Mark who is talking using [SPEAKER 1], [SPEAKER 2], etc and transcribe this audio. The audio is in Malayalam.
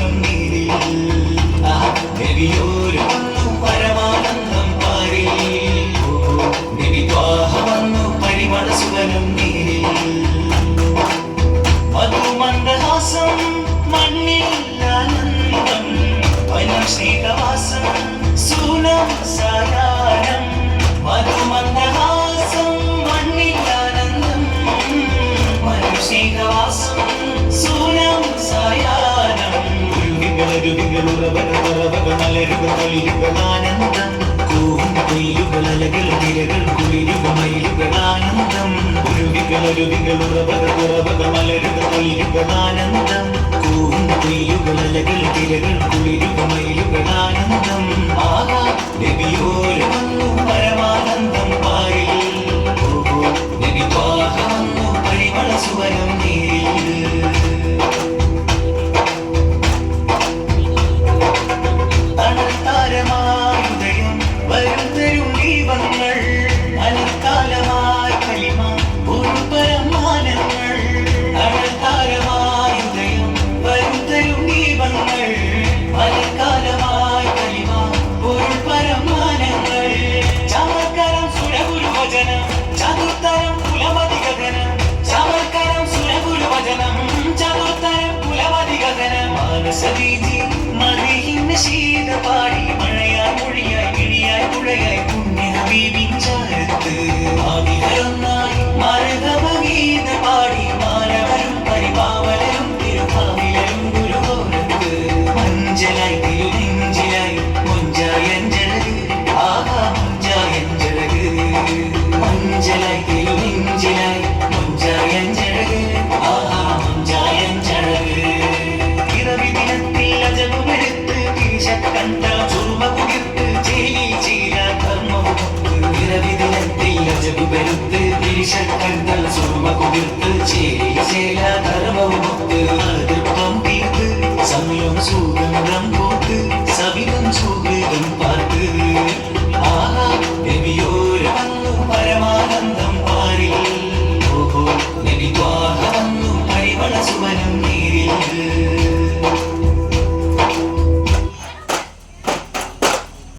[SPEAKER 1] സുവനം നീരിൽ നബിയോര് വന്നു പരമാനന്ദം പാരി നബി ത്വാഹ വന്നു പരിമള സുവനം നീരിൽ മധുമന്ദഹാസം മണ്ണിൽ ആനന്ദം വനം സ്നേഹവാസം സൂനം സായാഹ്നം മധുമന്ദഹാസം മണ്ണിൽ ആനന്ദം വനം സ്നേഹവാസം സൂനം സായാഹ്നം രുവികൾ ഉറവകൾ മലരുകൾ കളിരുകൾ ആനന്ദം കൂമ്പുയിലുകൾ അലകൾ തിരകൾ കുളിരുകൾ മയിലുകൾ ആനന്ദം രുവികൾ ഉറവകൾ മലരുകൾ കളിരുകൾ ആനന്ദം കൂമ്പുയിലുകൾ അലകൾ തിരകൾ കുളിരുകൾ മയിലുകൾ ആനന്ദം ആഹാ നബിയോര് വന്നു പരമാനന്ദം പാരിൽ നബി ത്വാഹ വന്നു പരിമള സുവനം നീരിൽ അനർത്താരമായുദയം വരും തരും ദീപങ്ങൾ അനർക്കാലമായി കലിമ ഒരു പരമാനങ്ങൾ അനർത്താരമായുദയം വരും തരും ദീപങ്ങൾ അനർക്കാലമായി കലിമ ഒരു പരമാനങ്ങൾ ചമൽക്കരം സുരഗുരുവചനം ചതുർത്തരം കുലമതി ഗഗനം ചമൽക്കരം സുരഗുരുവചനം ചതുർത്തരം കുലമതി ഗഗനം മാനസവീതി മറിയിന്ന് ശീത പാടി മഴയായി മൊഴിയായി കിഴിയായി പുഴയായി പുണ്യ ഹബീബിൻ ചാരത്ത് ആവിഹരൊന്നായി മരതമഗീത പാടി മാനവരും പരിപാവലരും തിരുഭാവിലും ഗുരുവോരത്ത് മഞ്ചലായി തിരുനെഞ്ചിലായി മുഞ്ചായഞ്ചഴക് ആഹാ മുഞ്ചായഞ്ചഴക് മഞ്ചലായി തിരുനെഞ്ചിലായി മുഞ്ചായഞ്ചഴക് ആഹാ മുഞ്ചായഞ്ചഴക് ഇറവി ദിനത്തിൽ അജബുമെടുത്ത് തിരിശക്കണ്ടം ചുർമ കുതിർത്ത് ജയിലിൽ ചെയ്ത ധർമ്മമുഖത്ത് ഇറവി ദിനത്തിൽ അജബുമെടുത്ത് തിരിശക്കണ്ടം ചുർമ കുതിർത്ത് ജയിലിൽ ചെയ്ത ധർമ്മമുഖത്ത് അതിർപ്പം തീർത്ത് സമയം സൂര്യ